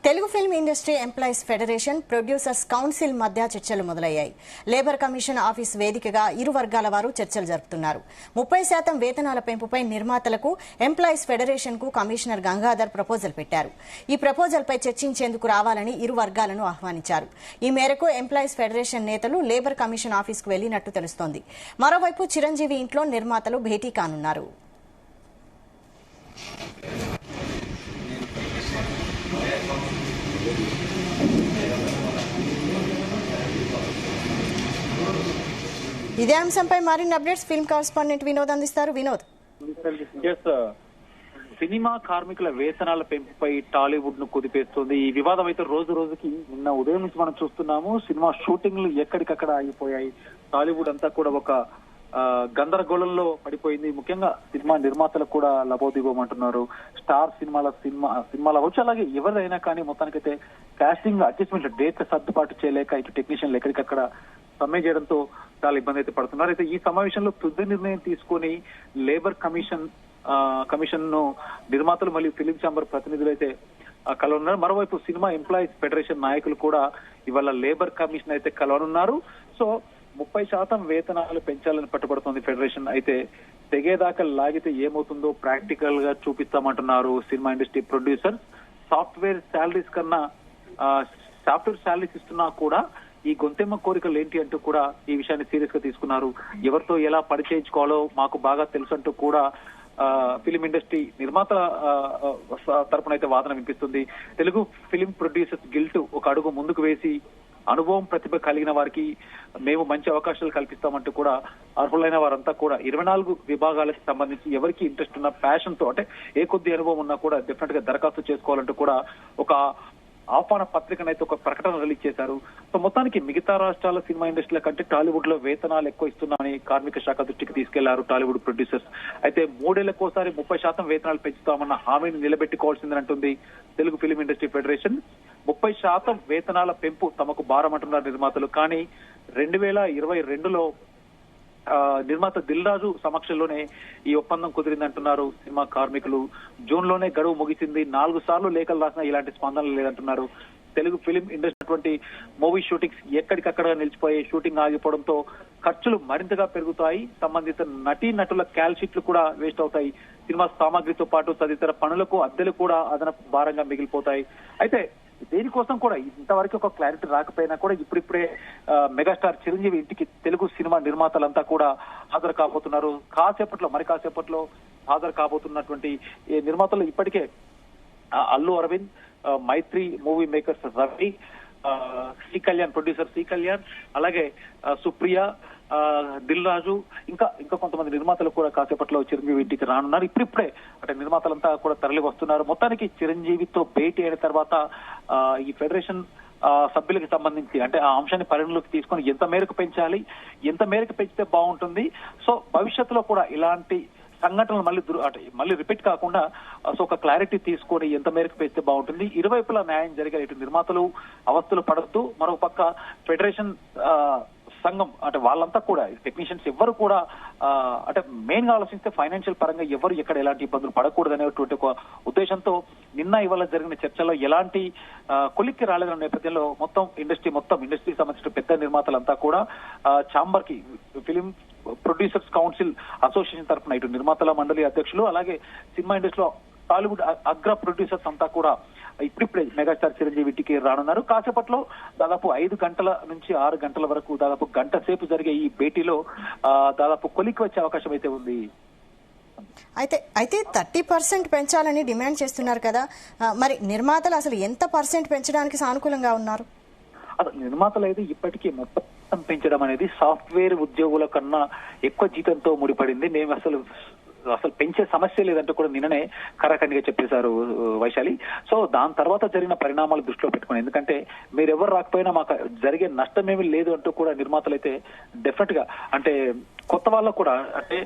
Telugu film industry employees federation producers council మధ్య చర్చలు మొదలయ్యాయి. లేబర్ కమిషన్ ఆఫీస్ వేదికగా ఇరు వర్గాల వారు చర్చలు జరుపుతున్నారు. 30% వేతనాల పెంపుపై నిర్మాతలకు ఎంప్లాయీస్ ఫెడరేషన్ కు కమిషనర్ గంగాధర్ ప్రపోజల్ పెట్టారు. ఈ ప్రపోజల్ పై చర్చించేందుకు రావాలని ఇరు వర్గాలను ఆహ్వానించారు. ఈ మేరకు ఎంప్లాయీస్ ఫెడరేషన్ నేతలు లేబర్ కమిషన్ ఆఫీస్ కు వెళ్లినట్టు తెలుస్తోంది. మరోవైపు చిరంజీవి ఇంట్లో నిర్మాతలు భేటీ కానున్నారు. ఇదే అంశంపై మరిన్ని అప్డేట్స్ ఫిల్మ్ కరెస్పాండెంట్ వినోద్ అందిస్తారు. వినోద్, సినిమా కార్మికుల వేతనాల పెంపుపై టాలీవుడ్ ను కుదిపేస్తుంది. ఈ వివాదం అయితే రోజు రోజుకి నిన్న ఉదయం నుంచి మనం చూస్తున్నాము. సినిమా షూటింగ్లు ఎక్కడికక్కడ ఆగిపోయాయి. టాలీవుడ్ అంతా కూడా ఒక గందరగోళంలో పడిపోయింది. ముఖ్యంగా సినిమా నిర్మాతలకు కూడా లబోదిగోమంటున్నారు. స్టార్ సినిమాలు అవ్వచ్చు, అలాగే ఎవరిదైనా కానీ మొత్తానికైతే కాస్టింగ్ అడ్జస్ట్మెంట్ డేట్ సర్దుబాటు చేయలేక ఇటు టెక్నీషియన్లు ఎక్కడికక్కడ సమ్మె చేయడంతో చాలా ఇబ్బంది అయితే పడుతున్నారు. అయితే ఈ సమావేశంలో తుది నిర్ణయం తీసుకుని లేబర్ కమిషన్ ను నిర్మాతలు మరియు ఫిలిం ఛాంబర్ ప్రతినిధులు అయితే కలవనున్నారు. మరోవైపు సినిమా ఎంప్లాయీస్ ఫెడరేషన్ నాయకులు కూడా ఇవాళ లేబర్ కమిషన్ అయితే కలవనున్నారు. సో 30% వేతనాలు పెంచాలని పట్టుబడుతోంది ఫెడరేషన్. అయితే తెగేదాకా లాగితే ఏమవుతుందో ప్రాక్టికల్ గా చూపిస్తామంటున్నారు cinema industry producers. Software salaries ఇస్తున్నా కూడా ఈ గొంతెమ్మ కోరికలు ఏంటి అంటూ కూడా ఈ విషయాన్ని సీరియస్ గా తీసుకున్నారు. ఎవరితో ఎలా పరిచయించుకోవాలో మాకు బాగా తెలుసు అంటూ కూడా ఫిలిం ఇండస్ట్రీ నిర్మాతల తరపున అయితే వాదన వినిపిస్తుంది. తెలుగు ఫిలిం ప్రొడ్యూసర్స్ గిల్ట్ ఒక అడుగు ముందుకు వేసి అనుభవం ప్రతిభ కలిగిన వారికి మేము మంచి అవకాశాలు కల్పిస్తామంటూ కూడా అర్హులైన వారంతా కూడా 24 విభాగాలకు సంబంధించి ఎవరికి ఇంట్రెస్ట్ ఉన్న ప్యాషన్ తో అంటే ఏ కొద్ది అనుభవం ఉన్నా కూడా డెఫినెట్ గా దరఖాస్తు చేసుకోవాలంటూ కూడా ఒక ఆహ్వాన పత్రికనైతే ఒక ప్రకటన రిలీజ్ చేశారు. సో మొత్తానికి మిగతా రాష్ట్రాల సినిమా ఇండస్ట్రీల కంటే టాలీవుడ్ లో వేతనాలు ఎక్కువ ఇస్తున్నామని కార్మిక శాఖ దృష్టికి తీసుకెళ్లారు టాలీవుడ్ ప్రొడ్యూసర్స్. అయితే 3 ఏళ్లకోసారి 30% వేతనాలు పెంచుతామన్న హామీని నిలబెట్టుకోవాల్సిందని అంటుంది తెలుగు ఫిలిం ఇండస్ట్రీ ఫెడరేషన్. 30% వేతనాల పెంపు తమకు భారమంటున్నారు నిర్మాతలు. కానీ 2022లో నిర్మాత దిల్ రాజు సమక్షంలోనే ఈ ఒప్పందం కుదిరిందంటున్నారు సినిమా కార్మికులు. జూన్ లోనే గడువు ముగిసింది. 4 సార్లు లేఖలు రాసినా ఇలాంటి స్పందన లేదంటున్నారు. Telugu film industry movie shootings ఎక్కడికక్కడ నిలిచిపోయి షూటింగ్ ఆగిపోవడంతో ఖర్చులు మరింతగా పెరుగుతాయి. సంబంధిత నటుల క్యాల్ షీట్లు కూడా వేస్ట్ అవుతాయి. సినిమా సామాగ్రితో పాటు తదితర పనులకు అద్దెలు కూడా అదనపు భారంగా మిగిలిపోతాయి. అయితే దేనికోసం కూడా ఇంతవరకు ఒక క్లారిటీ రాకపోయినా కూడా ఇప్పుడిప్పుడే మెగాస్టార్ చిరంజీవి ఇంటికి తెలుగు సినిమా నిర్మాతలంతా కూడా హాజరు కాబోతున్నారు. కాసేపట్లో హాజరు కాబోతున్నటువంటి నిర్మాతలు ఇప్పటికే Allu Aravind, Mythri movie makers Ravi, C Kalyan producer C Kalyan, అలాగే సుప్రియ, దిల్ రాజు ఇంకా కొంతమంది నిర్మాతలు కూడా కాసేపట్లో చిరంజీవి ఇంటికి రానున్నారు. ఇప్పుడిప్పుడే అంటే నిర్మాతలంతా కూడా తరలి వస్తున్నారు. మొత్తానికి చిరంజీవితో భేటీ అయిన తర్వాత ఈ ఫెడరేషన్ సభ్యులకు సంబంధించి అంటే ఆ అంశాన్ని పరిగణలోకి తీసుకొని ఎంత మేరకు పెంచాలి, ఎంత మేరకు పెంచితే బాగుంటుంది, సో భవిష్యత్తులో కూడా ఇలాంటి సంఘటనలు మళ్ళీ రిపీట్ కాకుండా సో ఒక క్లారిటీ తీసుకొని ఎంత మేరకు పెంచితే బాగుంటుంది, ఇరువైపులా న్యాయం జరిగే ఇటు నిర్మాతలు అవస్థలు పడద్దు, మరో పక్క ఫెడరేషన్ సంఘం అంటే వాళ్ళంతా కూడా టెక్నీషియన్స్ ఎవరు కూడా అంటే మెయిన్ గా ఆలోచిస్తే ఫైనాన్షియల్ పరంగా ఎవరు ఎక్కడ ఎలాంటి ఇబ్బందులు పడకూడదు అనేటువంటి ఒక ఉద్దేశంతో నిన్న ఇవాళ జరిగిన చర్చలో ఎలాంటి కొలిక్కి రాలేదన్న నేపథ్యంలో ఇండస్ట్రీకి సంబంధించిన పెద్ద నిర్మాతలంతా కూడా ఛాంబర్ కి ఫిలిం ప్రొడ్యూసర్స్ కౌన్సిల్ అసోసియేషన్ తరఫున ఇటు నిర్మాతల మండలి అధ్యక్షులు అలాగే సినిమా ఇండస్ట్రీలో టాలీవుడ్ అగ్ర ప్రొడ్యూసర్స్ అంతా కూడా ఇప్పుడిప్పుడే మెగాస్టార్ చిరంజీవి ఇంటికి రానున్నారు. కాసేపట్లో దాదాపు 5 గంటల నుంచి 6 గంటల వరకు దాదాపు గంట సేపు జరిగే ఈ భేటీలో దాదాపు కొలిక్కి వచ్చే అవకాశం అయితే ఉంది. అయితే 30% పెంచాలని డిమాండ్ చేస్తున్నారు కదా, మరి నిర్మాతలు అసలు ఎంత పర్సెంట్ పెంచడానికి సానుకూలంగా ఉన్నారు? అసలు నిర్మాతలు అయితే ఇప్పటికీ 30% పెంచడం అనేది సాఫ్ట్వేర్ ఉద్యోగుల కన్నా ఎక్కువ జీతంతో ముడిపడింది. మేము అసలు పెంచే సమస్య లేదంటూ కూడా నిన్ననే కరాఖండిగా చెప్పేశారు వైశాలి. సో దాని తర్వాత జరిగిన పరిణామాలు దృష్టిలో పెట్టుకుని, ఎందుకంటే మీరెవరు రాకపోయినా మాకు జరిగే నష్టమేమీ లేదు అంటూ కూడా నిర్మాతలు అయితే డెఫినెట్ గా అంటే కొత్త వాళ్ళకు కూడా అంటే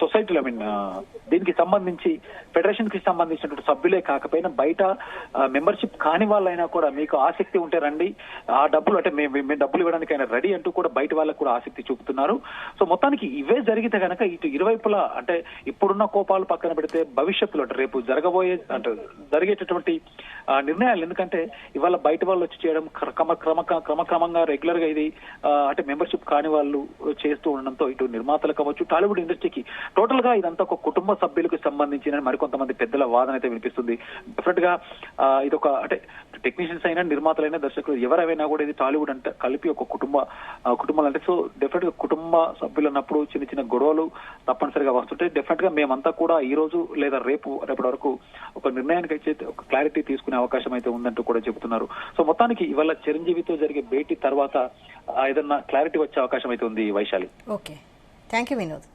సొసైటీలో దీనికి సంబంధించి ఫెడరేషన్ కి సంబంధించినటువంటి సభ్యులే కాకపోయినా బయట మెంబర్షిప్ కాని వాళ్ళైనా కూడా మీకు ఆసక్తి ఉంటే రండి, ఆ డబ్బులు అంటే మేము డబ్బులు ఇవ్వడానికి ఆయన రెడీ అంటూ కూడా బయట వాళ్ళకు కూడా ఆసక్తి చూపుతున్నారు. సో మొత్తానికి ఇవే జరిగితే కనుక ఇటు ఇరువైపులా అంటే ఇప్పుడున్న కోపాలు పక్కన పెడితే భవిష్యత్తులో అంటే రేపు జరిగేటటువంటి నిర్ణయాలు, ఎందుకంటే ఇవాళ బయట వాళ్ళు వచ్చి చేయడం క్రమక్రమంగా రెగ్యులర్ గా ఇది అంటే మెంబర్షిప్ కాని వాళ్ళు చేస్తూ ఉండడంతో ఇటు నిర్మాతలు కావచ్చు, టాలీవుడ్ ఇండస్ట్రీకి టోటల్ గా ఇదంతా ఒక కుటుంబ సభ్యులకు సంబంధించిన మరికొంతమంది పెద్దల వాదన అయితే వినిపిస్తుంది. డెఫినెట్ గా ఇది ఒక అంటే టెక్నీషియన్స్ అయినా, నిర్మాతలైనా, దర్శకులు ఎవరైనా కూడా ఇది టాలీవుడ్ అంటే కలిపి ఒక కుటుంబాలు అంటే సో డెఫినెట్ గా కుటుంబ సభ్యులు అన్నప్పుడు చిన్న చిన్న గొడవలు తప్పనిసరిగా వస్తుంటే డెఫినెట్ గా మేమంతా కూడా ఈ రోజు లేదా రేపటి వరకు ఒక నిర్ణయానికి అయితే ఒక క్లారిటీ తీసుకునే అవకాశం అయితే ఉందంటూ కూడా చెబుతున్నారు. సో మొత్తానికి ఇవాళ చిరంజీవితో జరిగే భేటీ తర్వాత ఏదన్నా క్లారిటీ వచ్చే అవకాశం అయితే ఉంది Vaishali. Okay, thank you Vinod.